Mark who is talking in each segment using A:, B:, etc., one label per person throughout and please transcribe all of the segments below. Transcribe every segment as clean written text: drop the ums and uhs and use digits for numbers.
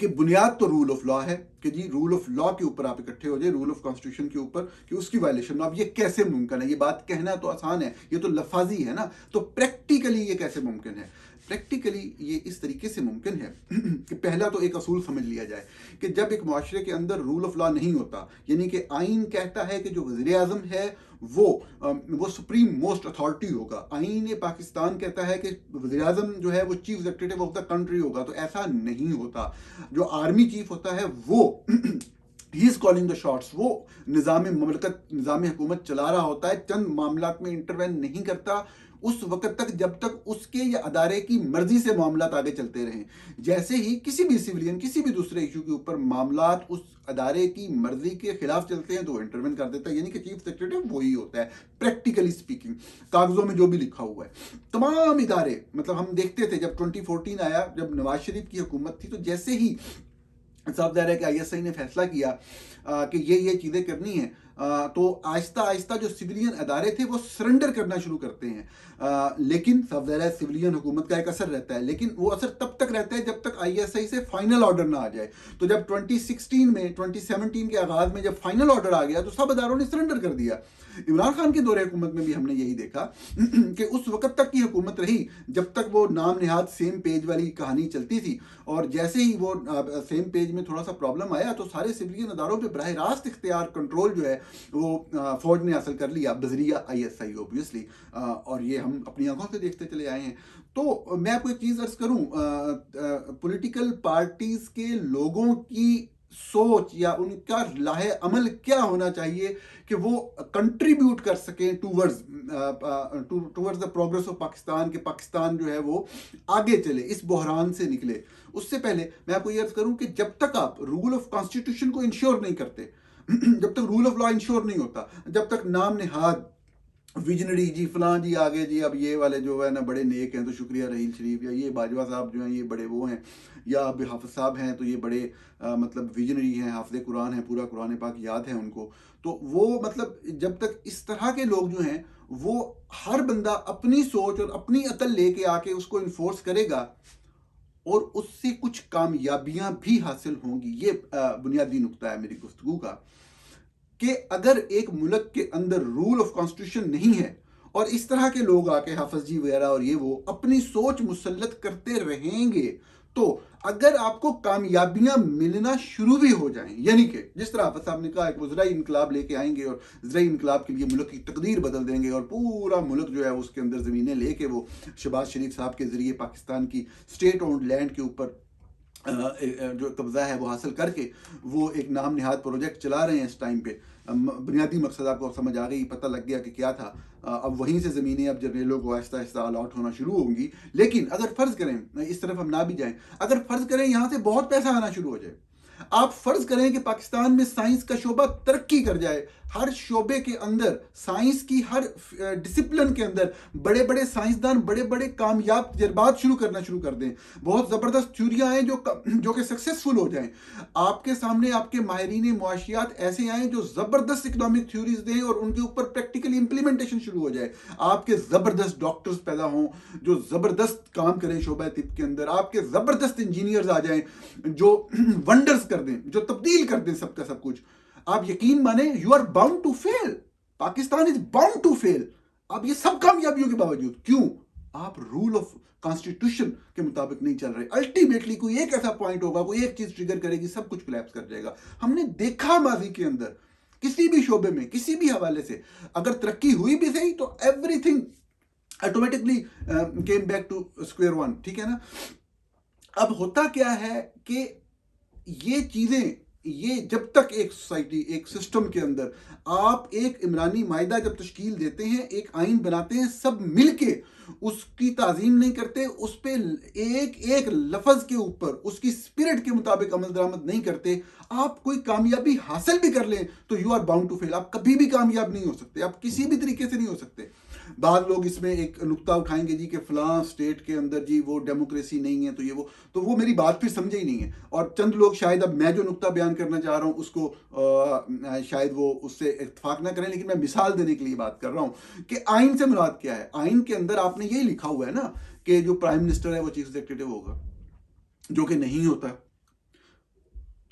A: کہ بنیاد تو رول آف لا ہے کہ جی رول آف لا کے اوپر آپ اکٹھے ہو جائے، رول آف کانسٹیٹیوشن کے اوپر، کہ اس کی وائلیشن میں اب یہ کیسے ممکن ہے؟ یہ بات کہنا تو آسان ہے، یہ تو لفاظی ہے نا، تو پریکٹیکلی یہ کیسے ممکن ہے؟ پریکٹیکلی یہ اس طریقے سے ممکن ہے کہ پہلا تو ایک اصول سمجھ لیا جائے کہ جب ایک معاشرے کے اندر رول آف لا نہیں ہوتا، یعنی کہ آئین کہتا ہے کہ جو وزیر اعظم ہے وہ سپریم موسٹ اتھارٹی ہوگا، آئین پاکستان کہتا ہے کہ وزیر اعظم جو ہے وہ chief executive of the country ہوگا، تو ایسا نہیں ہوتا۔ جو آرمی چیف ہوتا ہے وہ ہی از کالنگ دا شاٹس، وہ نظام مملکت، نظام حکومت چلا رہا ہوتا ہے، چند معاملات میں انٹروین نہیں کرتا اس وقت تک جب تک اس کے یا ادارے کی مرضی سے معاملات آگے چلتے رہیں۔ جیسے ہی کسی بھی سویلین، کسی بھی دوسرے ایشو کے اوپر معاملات اس ادارے کی مرضی کے خلاف چلتے ہیں تو وہ انٹروین کر دیتا ہے، یعنی کہ چیف سیکرٹری وہی ہوتا ہے پریکٹیکلی سپیکنگ، کاغذوں میں جو بھی لکھا ہوا ہے۔ تمام ادارے، مطلب ہم دیکھتے تھے جب 2014 آیا، جب نواز شریف کی حکومت تھی، تو جیسے ہی صاف ظاہر ہے کہ ISI نے فیصلہ کیا کہ یہ چیزیں کرنی ہیں، تو آہستہ آہستہ جو سویلین ادارے تھے وہ سرنڈر کرنا شروع کرتے ہیں، لیکن صاف ظاہر ہے سویلین حکومت کا ایک اثر رہتا ہے، لیکن وہ اثر تب تک رہتا ہے جب تک ISI سے فائنل آرڈر نہ آ جائے۔ تو جب 2016 میں، 2017 کے آغاز میں جب فائنل آرڈر آ گیا تو سب اداروں نے سرنڈر کر دیا۔ عمران خان کے دور حکومت میں بھی ہم نے یہی دیکھا کہ اس وقت تک کی حکومت رہی جب تک وہ نام نہاد سیم پیج والی کہانی چلتی تھی، اور جیسے ہی وہ سیم پیج میں تھوڑا سا پرابلم آیا تو سارے سویلین اداروں پہ براہ راست اختیار، کنٹرول جو ہے وہ فوج نے حاصل کر لیا بذریعہ ISI اوبویسلی، اور یہ ہم اپنی آنکھوں سے دیکھتے چلے آئے ہیں۔ تو میں آپ کو ایک چیز عرض کروں، پولیٹیکل پارٹیز کے لوگوں کی سوچ یا ان کا لاہ عمل کیا ہونا چاہیے کہ وہ کنٹریبیوٹ کر سکیں towards the progress of Pakistan, کہ پاکستان جو ہے وہ آگے چلے، اس بحران سے نکلے۔ اس سے پہلے میں آپ کو یہ عرض کروں کہ جب تک آپ رول آف کانسٹیٹیوشن کو انشور نہیں کرتے، جب تک رول آف لا انشور نہیں ہوتا، جب تک نام نہاد ویژنری جی فلاں جی آگے جی اب یہ والے جو ہے نا بڑے نیک ہیں تو شکریہ رحیل شریف، یا یہ باجوہ صاحب جو ہیں یہ بڑے وہ ہیں، یا اب حافظ صاحب ہیں تو یہ بڑے مطلب ویژنری ہیں، حافظ قرآن ہیں، پورا قرآن پاک یاد ہے ان کو، تو وہ مطلب جب تک اس طرح کے لوگ جو ہیں وہ ہر بندہ اپنی سوچ اور اپنی عقل لے کے آ کے اس کو انفورس کرے گا اور اس سے کچھ کامیابیاں بھی حاصل ہوں گی۔ یہ بنیادی نقطہ ہے میری گفتگو کا، کہ اگر ایک ملک کے اندر رول آف کانسٹیٹیوشن نہیں ہے اور اس طرح کے لوگ آ کے حافظ جی وغیرہ اور یہ وہ اپنی سوچ مسلط کرتے رہیں گے، تو اگر آپ کو کامیابیاں ملنا شروع بھی ہو جائیں، یعنی کہ جس طرح حافظ صاحب نے کہا کہ وہ زرعی انقلاب لے کے آئیں گے اور زرعی انقلاب کے لیے ملک کی تقدیر بدل دیں گے، اور پورا ملک جو ہے اس کے اندر زمینیں لے کے وہ شہباز شریف صاحب کے ذریعے پاکستان کی اسٹیٹ اونڈ لینڈ کے اوپر جو قبضہ ہے وہ حاصل کر کے وہ ایک نام نہاد پروجیکٹ چلا رہے ہیں اس ٹائم پہ۔ بنیادی مقصد آپ کو سمجھ آ گئی، پتہ لگ گیا کہ کیا تھا۔ اب وہیں سے زمینیں اب جرنیلوں کو آہستہ آہستہ الاٹ ہونا شروع ہوں گی، لیکن اگر فرض کریں، اس طرف ہم نہ بھی جائیں، اگر فرض کریں یہاں سے بہت پیسہ آنا شروع ہو جائے، آپ فرض کریں کہ پاکستان میں سائنس کا شعبہ ترقی کر جائے، ہر شعبے کے اندر، سائنس کی ہر ڈسپلن کے اندر بڑے بڑے سائنسدان بڑے بڑے کامیاب تجربات شروع کر دیں، بہت زبردست تھیوریاں آئیں جو کہ سکسیسفل ہو جائیں، آپ کے سامنے آپ کے ماہرین معاشیات ایسے آئیں جو زبردست اکنامک تھیوریز دیں اور ان کے اوپر پریکٹیکلی امپلیمنٹیشن شروع ہو جائے، آپ کے زبردست ڈاکٹرز پیدا ہوں جو زبردست کام کریں شعبہ طب کے اندر، آپ کے زبردست انجینئرز آ جائیں جو ونڈرز کر دیں، جو تبدیل کر دیں سب کا سب کچھ، آپ یقین مانیں you are bound to fail, Pakistan is bound to fail. اب یہ سب کامیابیوں کے باوجود کیوں؟ آپ رول آف کانسٹیٹیوشن کے مطابق نہیں چل رہے۔ الٹیمیٹلی کوئی ایک ایسا پوائنٹ ہوگا، کوئی ایک چیز ٹریگر کرے گی، سب کچھ کولیپس کر جائے گا۔ ہم نے دیکھا ماضی کے اندر کسی بھی شعبے میں، کسی بھی حوالے سے اگر ترقی ہوئی بھی صحیح تو everything automatically came back to square one, ٹھیک ہے نا۔ اب ہوتا کیا ہے کہ یہ چیزیں، یہ جب تک ایک سوسائٹی، ایک سسٹم کے اندر آپ ایک عمرانی معاہدہ جب تشکیل دیتے ہیں، ایک آئین بناتے ہیں، سب مل کے اس کی تعظیم نہیں کرتے، اس پہ ایک ایک لفظ کے اوپر اس کی اسپرٹ کے مطابق عمل درآمد نہیں کرتے، آپ کوئی کامیابی حاصل بھی کر لیں تو یو آر باؤنڈ ٹو فیل، آپ کبھی بھی کامیاب نہیں ہو سکتے، آپ کسی بھی طریقے سے نہیں ہو سکتے۔ بعض لوگ اس میں ایک نقطہ اٹھائیں گے جی کہ فلاں اسٹیٹ کے اندر جی وہ ڈیموکریسی نہیں ہے تو وہ میری بات پھر سمجھے ہی نہیں ہے، اور چند لوگ شاید اب میں جو نقطہ بیان کرنا چاہ رہا ہوں اس کو شاید وہ اس سے اتفاق نہ کریں، لیکن میں مثال دینے کے لیے بات کر رہا ہوں کہ آئین سے مراد کیا ہے۔ آئین کے اندر آپ نے یہی لکھا ہوا ہے نا کہ جو پرائم منسٹر ہے وہ چیف ایگزیکٹو ہوگا، جو کہ نہیں ہوتا۔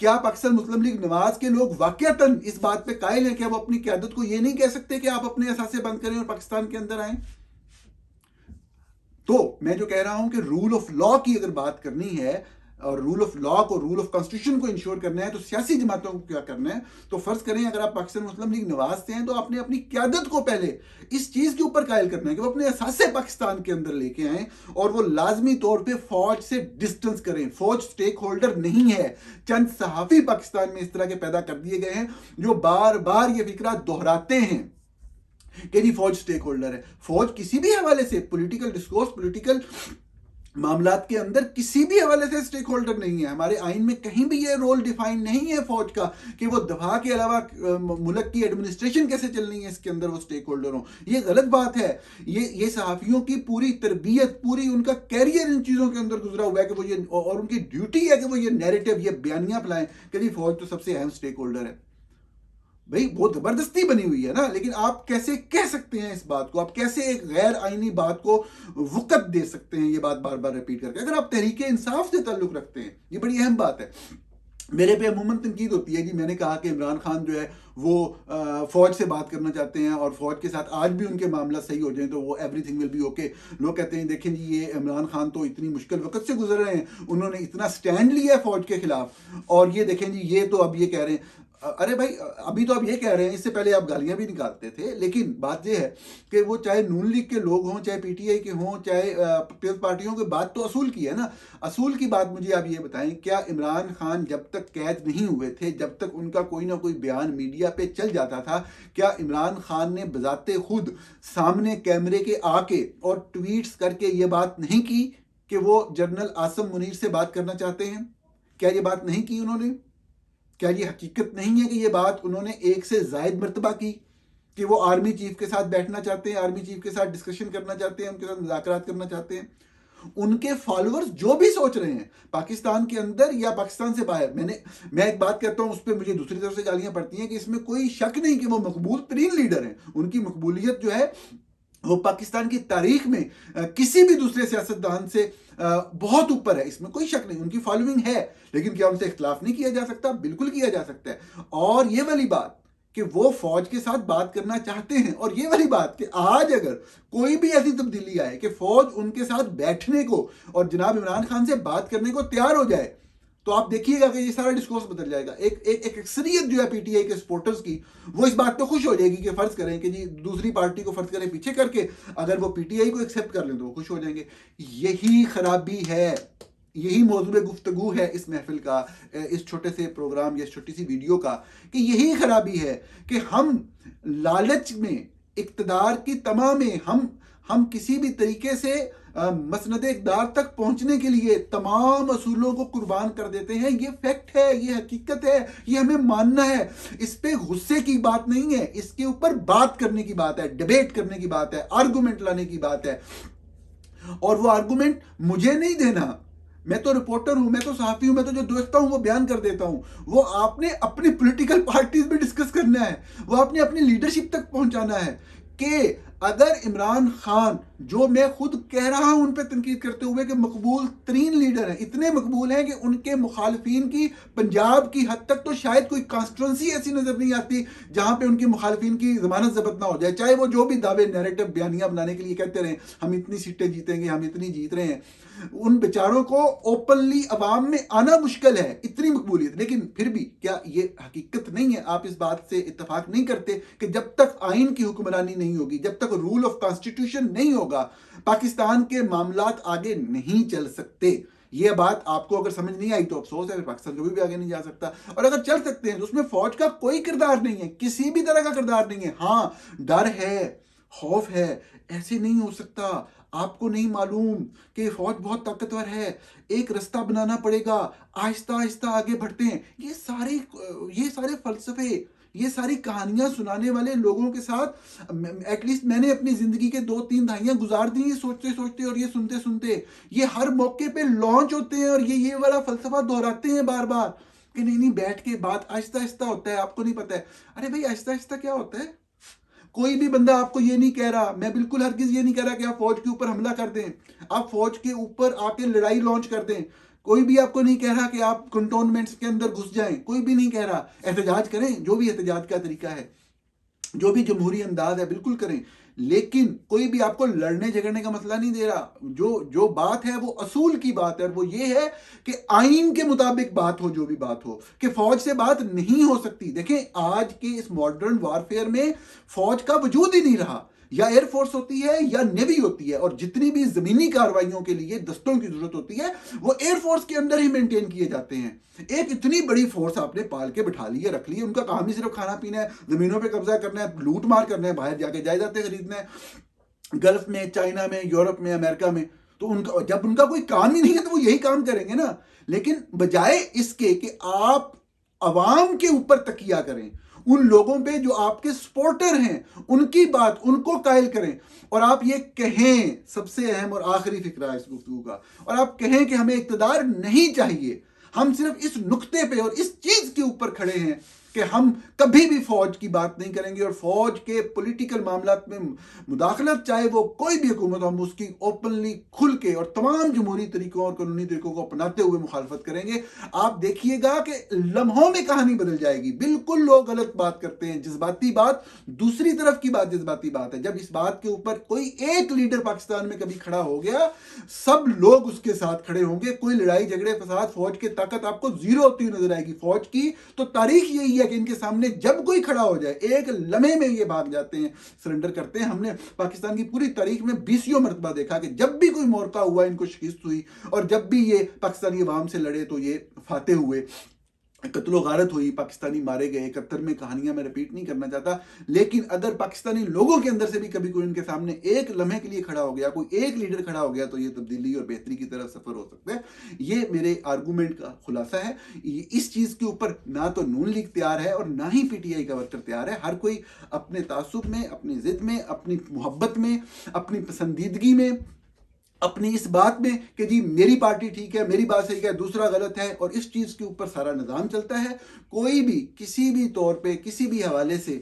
A: کیا پاکستان مسلم لیگ نواز کے لوگ واقعتاً اس بات پہ قائل ہیں کہ وہ اپنی قیادت کو یہ نہیں کہہ سکتے کہ آپ اپنے اثاثے بند کریں اور پاکستان کے اندر آئیں؟ تو میں جو کہہ رہا ہوں کہ رول آف لا کی اگر بات کرنی ہے اور رول آف لا کو، رول آف کانسٹیٹیوشن کو انشور کرنا ہے، تو سیاسی جماعتوں کو کیا کرنا ہے؟ تو فرض کریں اگر آپ پاکستان مسلم لیگ نواز سے ہیں تو آپ نے اپنی قیادت کو پہلے اس چیز کے اوپر قائل کرنا ہے کہ وہ اپنے اثاثے پاکستان کے اندر لے کے آئیں اور وہ لازمی طور پہ فوج سے ڈسٹنس کریں۔ فوج سٹیک ہولڈر نہیں ہے۔ چند صحافی پاکستان میں اس طرح کے پیدا کر دیے گئے ہیں جو بار بار یہ فکرہ دہراتے ہیں کہ جی فوج سٹیک ہولڈر ہے۔ فوج کسی بھی حوالے سے پولیٹیکل ڈسکورس، پولیٹیکل معاملات کے اندر کسی بھی حوالے سے سٹیک ہولڈر نہیں ہے۔ ہمارے آئین میں کہیں بھی یہ رول ڈیفائن نہیں ہے فوج کا کہ وہ دفاع کے علاوہ ملک کی ایڈمنسٹریشن کیسے چلنی ہے اس کے اندر وہ سٹیک ہولڈر ہوں۔ یہ غلط بات ہے۔ یہ صحافیوں کی پوری تربیت، پوری ان کا کیریئر ان چیزوں کے اندر گزرا ہوا ہے کہ وہ یہ، اور ان کی ڈیوٹی ہے کہ وہ یہ نیریٹو، یہ بیانیاں پھیلائیں کہ جی فوج تو سب سے اہم سٹیک ہولڈر ہے۔ بھئی وہ زبردستی بنی ہوئی ہے نا، لیکن آپ کیسے کہہ سکتے ہیں اس بات کو؟ آپ کیسے ایک غیر آئینی بات کو وقت دے سکتے ہیں یہ بات بار بار ریپیٹ کر کے؟ اگر آپ تحریک انصاف سے تعلق رکھتے ہیں، یہ بڑی اہم بات ہے۔ میرے پہ عموماً تنقید ہوتی ہے جی، میں نے کہا کہ عمران خان جو ہے وہ فوج سے بات کرنا چاہتے ہیں اور فوج کے ساتھ آج بھی ان کے معاملہ صحیح ہو جائیں تو وہ everything will be okay. لوگ کہتے ہیں دیکھیں جی یہ عمران خان تو اتنی مشکل وقت سے گزر رہے ہیں، انہوں نے اتنا سٹینڈ لیا ہے فوج کے خلاف، اور یہ دیکھیں جی یہ تو اب یہ کہہ رہے ہیں۔ ارے بھائی ابھی تو آپ یہ کہہ رہے ہیں، اس سے پہلے آپ گالیاں بھی نکالتے تھے، لیکن بات یہ ہے کہ وہ چاہے نون لیگ کے لوگ ہوں، چاہے پی ٹی آئی کے ہوں، چاہے پیپلز پارٹیوں کے، بات تو اصول کی ہے نا۔ اصول کی بات مجھے آپ یہ بتائیں، کیا عمران خان جب تک قید نہیں ہوئے تھے، جب تک ان کا کوئی نہ کوئی بیان میڈیا پہ چل جاتا تھا، کیا عمران خان نے بذات خود سامنے کیمرے کے آ کے اور ٹویٹس کر کے یہ بات نہیں کی کہ وہ جنرل عاصم منیر سے بات کرنا چاہتے ہیں؟ کیا یہ بات نہیں کی انہوں نے؟ کیا یہ حقیقت نہیں ہے کہ یہ بات انہوں نے ایک سے زائد مرتبہ کی کہ وہ آرمی چیف کے ساتھ بیٹھنا چاہتے ہیں، آرمی چیف کے ساتھ ڈسکشن کرنا چاہتے ہیں، ان کے ساتھ مذاکرات کرنا چاہتے ہیں؟ ان کے فالوورز جو بھی سوچ رہے ہیں پاکستان کے اندر یا پاکستان سے باہر، میں ایک بات کہتا ہوں، اس پہ مجھے دوسری طرف سے گالیاں پڑتی ہیں کہ اس میں کوئی شک نہیں کہ وہ مقبول ترین لیڈر ہیں۔ ان کی مقبولیت جو ہے وہ پاکستان کی تاریخ میں کسی بھی دوسرے سیاستدان سے بہت اوپر ہے، اس میں کوئی شک نہیں، ان کی فالوئنگ ہے۔ لیکن کیا ان سے اختلاف نہیں کیا جا سکتا؟ بالکل کیا جا سکتا ہے۔ اور یہ والی بات کہ وہ فوج کے ساتھ بات کرنا چاہتے ہیں، اور یہ والی بات کہ آج اگر کوئی بھی ایسی تبدیلی آئے کہ فوج ان کے ساتھ بیٹھنے کو اور جناب عمران خان سے بات کرنے کو تیار ہو جائے، تو آپ دیکھیے گا کہ یہ سارا ڈسکورس بدل جائے گا۔ ایک اکثریت جو ہے پی ٹی آئی کے سپورٹرز کی، وہ اس بات پہ خوش ہو جائے گی کہ فرض کریں کہ جی دوسری پارٹی کو فرض کریں پیچھے کر کے اگر وہ پی ٹی آئی کو ایکسیپٹ کر لیں تو وہ خوش ہو جائیں گے۔ یہی خرابی ہے، یہی موضوع گفتگو ہے اس محفل کا، اس چھوٹے سے پروگرام یا اس چھوٹی سی ویڈیو کا، کہ یہی خرابی ہے کہ ہم لالچ میں، اقتدار کی طمع میں، ہم کسی بھی طریقے سے مسند اقتدار تک پہنچنے کے لیے تمام اصولوں کو قربان کر دیتے ہیں۔ یہ فیکٹ ہے، یہ حقیقت ہے، یہ ہمیں ماننا ہے۔ اس پہ غصے کی بات نہیں ہے، اس کے اوپر بات کرنے کی بات ہے، ڈیبیٹ کرنے کی بات ہے، آرگومنٹ لانے کی بات ہے۔ اور وہ آرگومنٹ مجھے نہیں دینا، میں تو رپورٹر ہوں، میں تو صحافی ہوں، میں تو جو دیکھتا ہوں وہ بیان کر دیتا ہوں۔ وہ آپ نے اپنی پولیٹیکل پارٹیز میں ڈسکس کرنا ہے، وہ آپ نے اپنی لیڈرشپ تک پہنچانا ہے کہ اگر عمران خان، جو میں خود کہہ رہا ہوں ان پہ تنقید کرتے ہوئے کہ مقبول ترین لیڈر ہیں، اتنے مقبول ہیں کہ ان کے مخالفین کی پنجاب کی حد تک تو شاید کوئی کانسٹیٹوئنسی ایسی نظر نہیں آتی جہاں پہ ان کے مخالفین کی ضمانت ضبط نہ ہو جائے، چاہے وہ جو بھی دعوے نیریٹو بیانیاں بنانے کے لیے کہتے رہیں ہم اتنی سیٹیں جیتیں گے، ہم اتنی جیت رہے ہیں۔ ان بیچاروں کو اوپنلی عوام میں آنا مشکل ہے، اتنی مقبولیت۔ لیکن پھر بھی کیا یہ حقیقت نہیں ہے؟ آپ اس بات سے اتفاق نہیں کرتے کہ جب تک آئین کی حکمرانی نہیں ہوگی، جب تک رول آف کانسٹیٹیوشن نہیں ہوگا، پاکستان کے معاملات آگے نہیں چل سکتے؟ یہ بات آپ کو اگر سمجھ نہیں آئی تو افسوس ہے، پھر پاکستان کبھی بھی آگے نہیں جا سکتا۔ اور اگر چل سکتے ہیں تو اس میں فوج کا کوئی کردار نہیں ہے، کسی بھی طرح کا کردار نہیں ہے۔ ہاں ڈر ہے، خوف ہے، ایسے نہیں ہو سکتا، آپ کو نہیں معلوم کہ فوج بہت طاقتور ہے، ایک رستہ بنانا پڑے گا، آہستہ آہستہ آگے بڑھتے ہیں۔ یہ سارے فلسفے، یہ ساری کہانیاں سنانے والے لوگوں کے ساتھ ایٹ لیسٹ میں نے اپنی زندگی کے 2-3 دہائیاں گزار دی ہیں، سوچتے سوچتے اور یہ سنتے سنتے۔ یہ ہر موقع پہ لانچ ہوتے ہیں اور یہ والا فلسفہ دہراتے ہیں بار بار کہ نہیں بیٹھ کے بات آہستہ آہستہ ہوتا ہے، آپ کو نہیں پتہ ہے۔ ارے بھائی آہستہ آہستہ کیا ہوتا ہے؟ کوئی بھی بندہ آپ کو یہ نہیں کہہ رہا، میں بالکل ہرگز یہ نہیں کہہ رہا کہ آپ فوج کے اوپر حملہ کر دیں، آپ فوج کے اوپر آ کے لڑائی لانچ کر دیں۔ کوئی بھی آپ کو نہیں کہہ رہا کہ آپ کنٹونمنٹس کے اندر گھس جائیں، کوئی بھی نہیں کہہ رہا، احتجاج کریں، جو بھی احتجاج کا طریقہ ہے، جو بھی جمہوری انداز ہے بالکل کریں، لیکن کوئی بھی آپ کو لڑنے جھگڑنے کا مسئلہ نہیں دے رہا۔ جو بات ہے وہ اصول کی بات ہے، اور وہ یہ ہے کہ آئین کے مطابق بات ہو، جو بھی بات ہو، کہ فوج سے بات نہیں ہو سکتی۔ دیکھیں آج کے اس ماڈرن وارفیئر میں فوج کا وجود ہی نہیں رہا، یا ایئر فورس ہوتی ہے یا نیوی ہوتی ہے، اور جتنی بھی زمینی کارروائیوں کے لیے دستوں کی ضرورت ہوتی ہے وہ ایئر فورس کے اندر ہی مینٹین کیے جاتے ہیں۔ ایک اتنی بڑی فورس آپ نے پال کے بٹھا لی ہے، رکھ لی ہے، ان کا کام ہی صرف کھانا پینا ہے، زمینوں پہ قبضہ کرنا ہے، لوٹ مار کرنا ہے، باہر جا کے جائیدادیں خریدنا ہے، گلف میں، چائنا میں، یورپ میں، امریکہ میں۔ تو جب ان کا کوئی کام ہی نہیں ہے تو وہ یہی کام کریں گے نا۔ لیکن بجائے اس کے کہ آپ عوام کے اوپر تکیہ کریں، ان لوگوں پہ جو آپ کے سپورٹر ہیں، ان کی بات ان کو قائل کریں، اور آپ یہ کہیں، سب سے اہم اور آخری فکرہ اس گفتگو کا، اور آپ کہیں کہ ہمیں اقتدار نہیں چاہیے، ہم صرف اس نقطے پہ اور اس چیز کے اوپر کھڑے ہیں کہ ہم کبھی بھی فوج کی بات نہیں کریں گے، اور فوج کے پولیٹیکل معاملات میں مداخلت چاہے وہ کوئی بھی حکومت، ہم اس کی اوپنلی کھل کے اور تمام جمہوری طریقوں اور قانونی طریقوں کو اپناتے ہوئے مخالفت کریں گے۔ آپ دیکھیے گا کہ لمحوں میں کہانی بدل جائے گی۔ بالکل لوگ غلط بات کرتے ہیں، جذباتی بات، دوسری طرف کی بات جذباتی بات ہے۔ جب اس بات کے اوپر کوئی ایک لیڈر پاکستان میں کبھی کھڑا ہو گیا، سب لوگ اس کے ساتھ کھڑے ہوں گے۔ کوئی لڑائی جھگڑے فساد، فوج کی طاقت آپ کو زیرو ہوتی ہوئی نظر آئے گی۔ فوج کی تو تاریخ یہی ہے کہ ان کے سامنے جب کوئی کھڑا ہو جائے ایک لمحے میں یہ بھاگ جاتے ہیں، سرنڈر کرتے ہیں۔ ہم نے پاکستان کی پوری تاریخ میں 20 مرتبہ دیکھا کہ جب بھی کوئی موقع ہوا ان کو شکست ہوئی، اور جب بھی یہ پاکستانی عوام سے لڑے تو یہ فاتح ہوئے، قتل و غارت ہوئی، پاکستانی مارے گئے۔ 71 میں کہانیاں میں رپیٹ نہیں کرنا چاہتا، لیکن اگر پاکستانی لوگوں کے اندر سے بھی کبھی کوئی ان کے سامنے ایک لمحے کے لیے کھڑا ہو گیا، کوئی ایک لیڈر کھڑا ہو گیا، تو یہ تبدیلی اور بہتری کی طرف سفر ہو سکتا ہے۔ یہ میرے آرگومنٹ کا خلاصہ ہے۔ اس چیز کے اوپر نہ تو نون لیگ تیار ہے اور نہ ہی پی ٹی آئی کا ورکر تیار ہے۔ ہر کوئی اپنے تعصب میں، اپنی ضد میں، اپنی محبت میں، اپنی پسندیدگی میں، اپنی اس بات میں کہ جی میری پارٹی ٹھیک ہے، میری بات صحیح ہے، دوسرا غلط ہے، اور اس چیز کے اوپر سارا نظام چلتا ہے۔ کوئی بھی کسی بھی طور پہ کسی بھی حوالے سے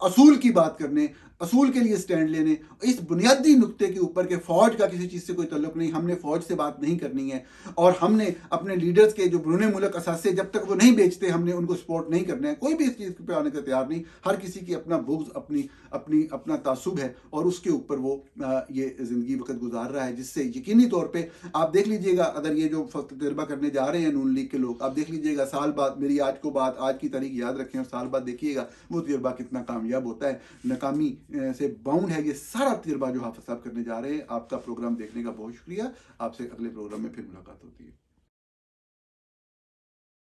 A: اصول کی بات کرنے، اصول کے لیے سٹینڈ لینے، اس بنیادی نقطے کے اوپر کہ فوج کا کسی چیز سے کوئی تعلق نہیں، ہم نے فوج سے بات نہیں کرنی ہے، اور ہم نے اپنے لیڈرز کے جو بیرون ملک اثاثے جب تک وہ نہیں بیچتے ہم نے ان کو سپورٹ نہیں کرنا ہے، کوئی بھی اس چیز پہ آنے کا تیار نہیں۔ ہر کسی کی اپنا بغض، اپنا تعصب ہے، اور اس کے اوپر وہ یہ زندگی وقت گزار رہا ہے، جس سے یقینی طور پہ آپ دیکھ لیجئے گا، اگر یہ جو تجربہ کرنے جا رہے ہیں نون لیگ کے لوگ، آپ دیکھ لیجئے گا سال بعد، میری آج کی تاریخ یاد رکھیں اور سال بعد دیکھیے گا وہ تجربہ کتنا کامیاب ہوتا ہے۔ ناکامی سے باؤنڈ ہے یہ سارا تجربہ جو حافظ صاحب کرنے جا رہے ہیں۔ آپ کا پروگرام دیکھنے کا بہت شکریہ۔ آپ سے اگلے پروگرام میں پھر ملاقات ہوتی ہے۔